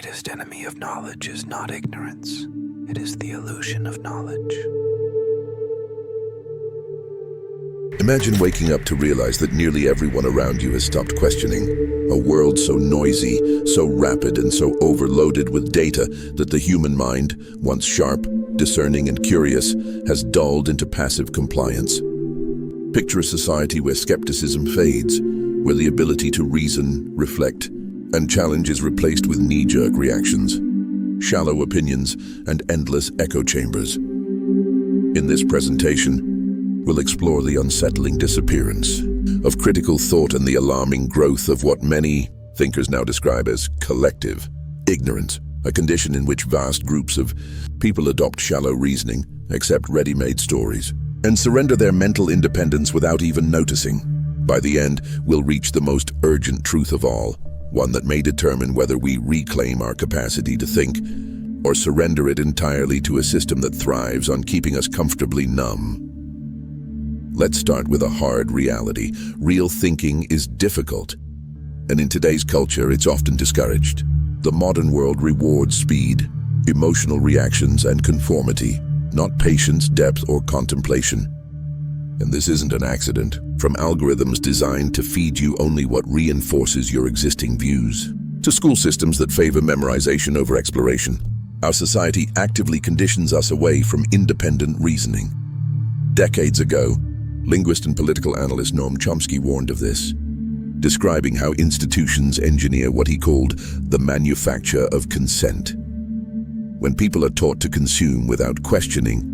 greatest enemy of knowledge is not ignorance. It is the illusion of knowledge. Imagine waking up to realize that nearly everyone around you has stopped questioning. A world so noisy, so rapid, and so overloaded with data that the human mind, once sharp, discerning, and curious, has dulled into passive compliance. Picture a society where skepticism fades, where the ability to reason, reflect, and challenge is replaced with knee-jerk reactions, shallow opinions, and endless echo chambers. In this presentation, we'll explore the unsettling disappearance of critical thought and the alarming growth of what many thinkers now describe as collective ignorance, a condition in which vast groups of people adopt shallow reasoning, accept ready-made stories, and surrender their mental independence without even noticing. By the end, we'll reach the most urgent truth of all, one that may determine whether we reclaim our capacity to think or surrender it entirely to a system that thrives on keeping us comfortably numb. Let's start with a hard reality. Real thinking is difficult, and in today's culture, it's often discouraged. The modern world rewards speed, emotional reactions, and conformity, not patience, depth, or contemplation. And this isn't an accident. From algorithms designed to feed you only what reinforces your existing views, to school systems that favor memorization over exploration, our society actively conditions us away from independent reasoning. Decades ago, linguist and political analyst Noam Chomsky warned of this, describing how institutions engineer what he called the manufacture of consent. When people are taught to consume without questioning,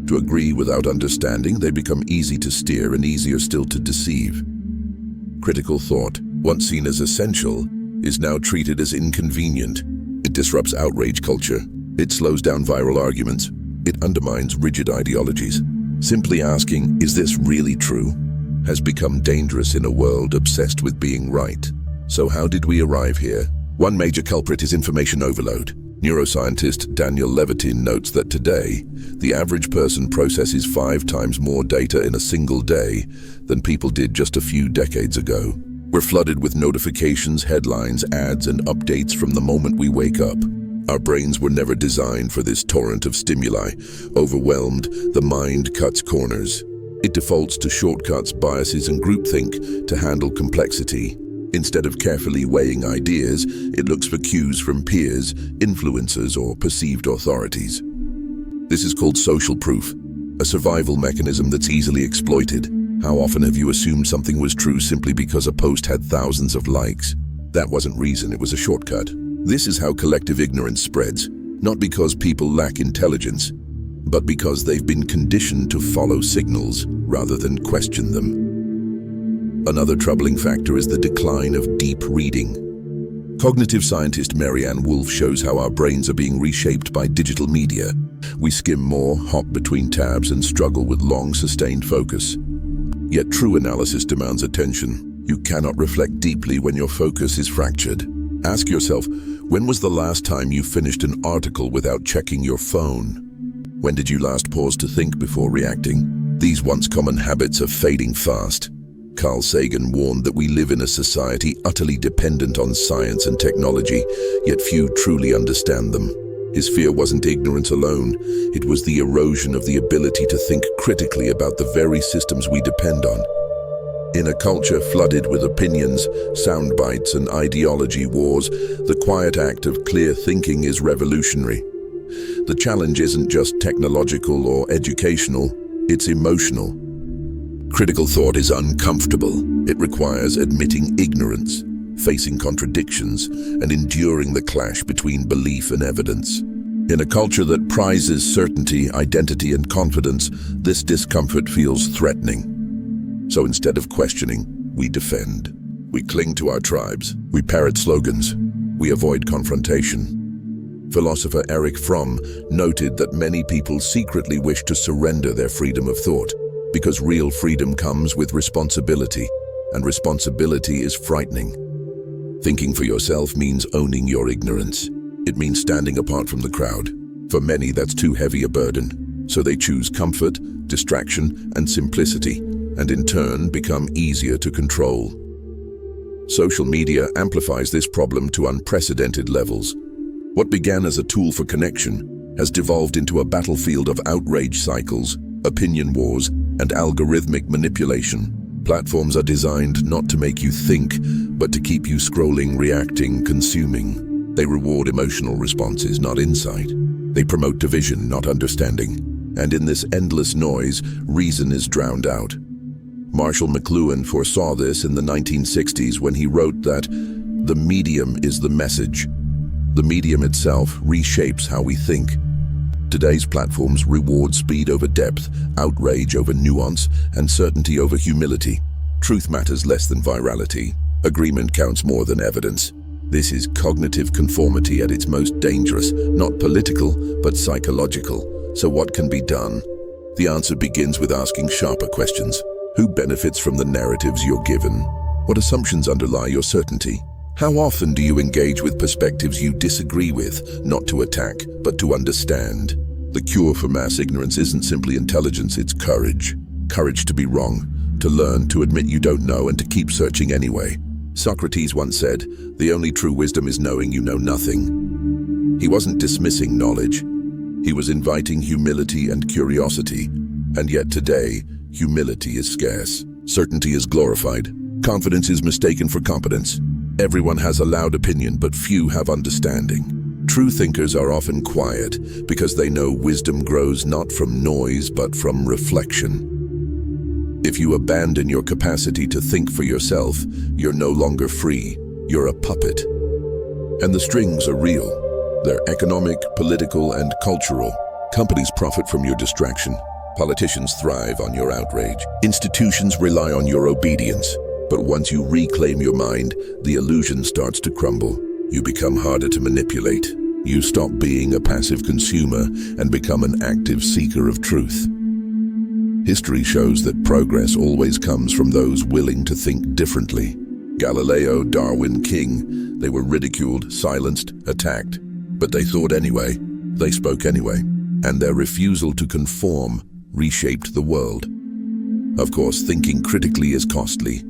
to agree without understanding, they become easy to steer and easier still to deceive. Critical thought, once seen as essential, is now treated as inconvenient. It disrupts outrage culture. It slows down viral arguments. It undermines rigid ideologies. Simply asking, "Is this really true?" has become dangerous in a world obsessed with being right. So how did we arrive here? One major culprit is information overload. Neuroscientist Daniel Levitin notes that today, the average person processes 5 times more data in a single day than people did just a few decades ago. We're flooded with notifications, headlines, ads, and updates from the moment we wake up. Our brains were never designed for this torrent of stimuli. Overwhelmed, the mind cuts corners. It defaults to shortcuts, biases, and groupthink to handle complexity. Instead of carefully weighing ideas, it looks for cues from peers, influencers, or perceived authorities. This is called social proof, a survival mechanism that's easily exploited. How often have you assumed something was true simply because a post had thousands of likes? That wasn't reason, it was a shortcut. This is how collective ignorance spreads, not because people lack intelligence, but because they've been conditioned to follow signals rather than question them. Another troubling factor is the decline of deep reading. Cognitive scientist Marianne Wolf shows how our brains are being reshaped by digital media. We skim more, hop between tabs, and struggle with long, sustained focus. Yet true analysis demands attention. You cannot reflect deeply when your focus is fractured. Ask yourself, when was the last time you finished an article without checking your phone? When did you last pause to think before reacting? These once common habits are fading fast. Carl Sagan warned that we live in a society utterly dependent on science and technology, yet few truly understand them. His fear wasn't ignorance alone, it was the erosion of the ability to think critically about the very systems we depend on. In a culture flooded with opinions, sound bites, and ideology wars, the quiet act of clear thinking is revolutionary. The challenge isn't just technological or educational, it's emotional. Critical thought is uncomfortable. It requires admitting ignorance, facing contradictions, and enduring the clash between belief and evidence. In a culture that prizes certainty, identity, and confidence, this discomfort feels threatening. So instead of questioning, we defend. We cling to our tribes. We parrot slogans. We avoid confrontation. Philosopher Erich Fromm noted that many people secretly wish to surrender their freedom of thought, because real freedom comes with responsibility, and responsibility is frightening. Thinking for yourself means owning your ignorance. It means standing apart from the crowd. For many, that's too heavy a burden, so they choose comfort, distraction, and simplicity, and in turn become easier to control. Social media amplifies this problem to unprecedented levels. What began as a tool for connection has devolved into a battlefield of outrage cycles, opinion wars, and algorithmic manipulation. Platforms are designed not to make you think, but to keep you scrolling, reacting, consuming. They reward emotional responses, not insight. They promote division, not understanding. And in this endless noise, reason is drowned out. Marshall McLuhan foresaw this in the 1960s when he wrote that the medium is the message. The medium itself reshapes how we think. Today's platforms reward speed over depth, outrage over nuance, and certainty over humility. Truth matters less than virality. Agreement counts more than evidence. This is cognitive conformity at its most dangerous, not political, but psychological. So what can be done? The answer begins with asking sharper questions. Who benefits from the narratives you're given? What assumptions underlie your certainty? How often do you engage with perspectives you disagree with, not to attack, but to understand? The cure for mass ignorance isn't simply intelligence, it's courage. Courage to be wrong, to learn, to admit you don't know, and to keep searching anyway. Socrates once said, "The only true wisdom is knowing you know nothing." He wasn't dismissing knowledge. He was inviting humility and curiosity. And yet today, humility is scarce. Certainty is glorified. Confidence is mistaken for competence. Everyone has a loud opinion, but few have understanding. True thinkers are often quiet because they know wisdom grows not from noise, but from reflection. If you abandon your capacity to think for yourself, you're no longer free. You're a puppet. And the strings are real. They're economic, political, and cultural. Companies profit from your distraction. Politicians thrive on your outrage. Institutions rely on your obedience. But once you reclaim your mind, the illusion starts to crumble. You become harder to manipulate. You stop being a passive consumer and become an active seeker of truth. History shows that progress always comes from those willing to think differently. Galileo, Darwin, King, they were ridiculed, silenced, attacked. But they thought anyway. They spoke anyway. And their refusal to conform reshaped the world. Of course, thinking critically is costly.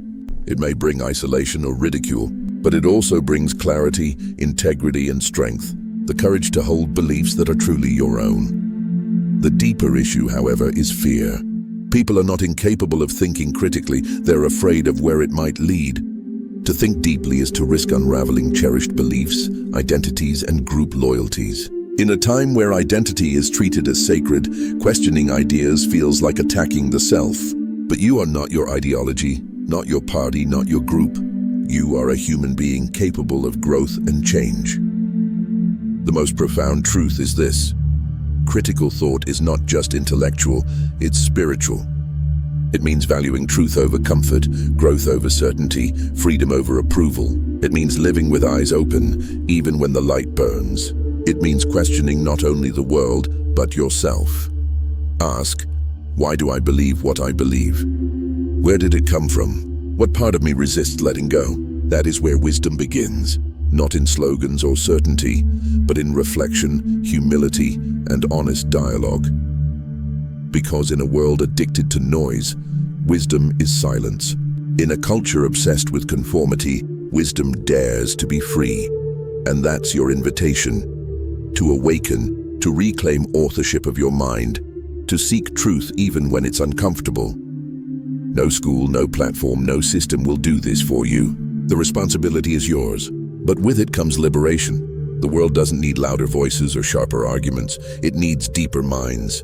It may bring isolation or ridicule, but it also brings clarity, integrity, and strength, the courage to hold beliefs that are truly your own. The deeper issue, however, is fear. People are not incapable of thinking critically, they're afraid of where it might lead. To think deeply is to risk unraveling cherished beliefs, identities, and group loyalties. In a time where identity is treated as sacred, questioning ideas feels like attacking the self. But you are not your ideology, not your party, not your group. You are a human being capable of growth and change. The most profound truth is this: critical thought is not just intellectual, it's spiritual. It means valuing truth over comfort, growth over certainty, freedom over approval. It means living with eyes open, even when the light burns. It means questioning not only the world, but yourself. Ask, why do I believe what I believe? Where did it come from? What part of me resists letting go? That is where wisdom begins, not in slogans or certainty, but in reflection, humility, and honest dialogue. Because in a world addicted to noise, wisdom is silence. In a culture obsessed with conformity, wisdom dares to be free. And that's your invitation. To awaken, to reclaim authorship of your mind, to seek truth even when it's uncomfortable. No school, no platform, no system will do this for you. The responsibility is yours, but with it comes liberation. The world doesn't need louder voices or sharper arguments. It needs deeper minds.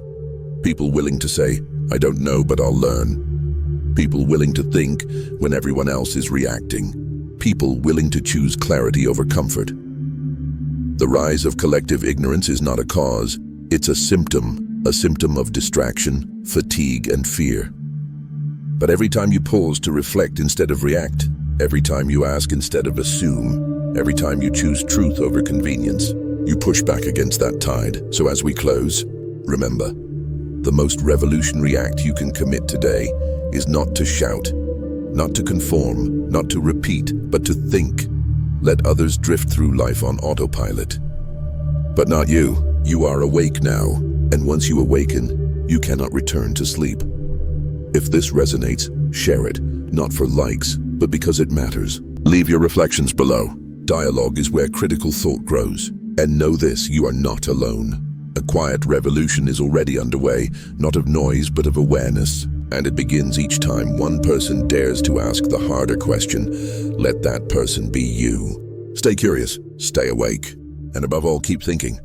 People willing to say, I don't know, but I'll learn. People willing to think when everyone else is reacting. People willing to choose clarity over comfort. The rise of collective ignorance is not a cause, it's a symptom of distraction, fatigue, and fear. But every time you pause to reflect instead of react, every time you ask instead of assume, every time you choose truth over convenience, you push back against that tide. So as we close, remember, the most revolutionary act you can commit today is not to shout, not to conform, not to repeat, but to think. Let others drift through life on autopilot. But not you. You are awake now, and once you awaken, you cannot return to sleep. If this resonates, share it, not for likes, but because it matters. Leave your reflections below. Dialogue is where critical thought grows. And know this, you are not alone. A quiet revolution is already underway, not of noise but of awareness. And it begins each time one person dares to ask the harder question. Let that person be you. Stay curious, stay awake, and above all, keep thinking.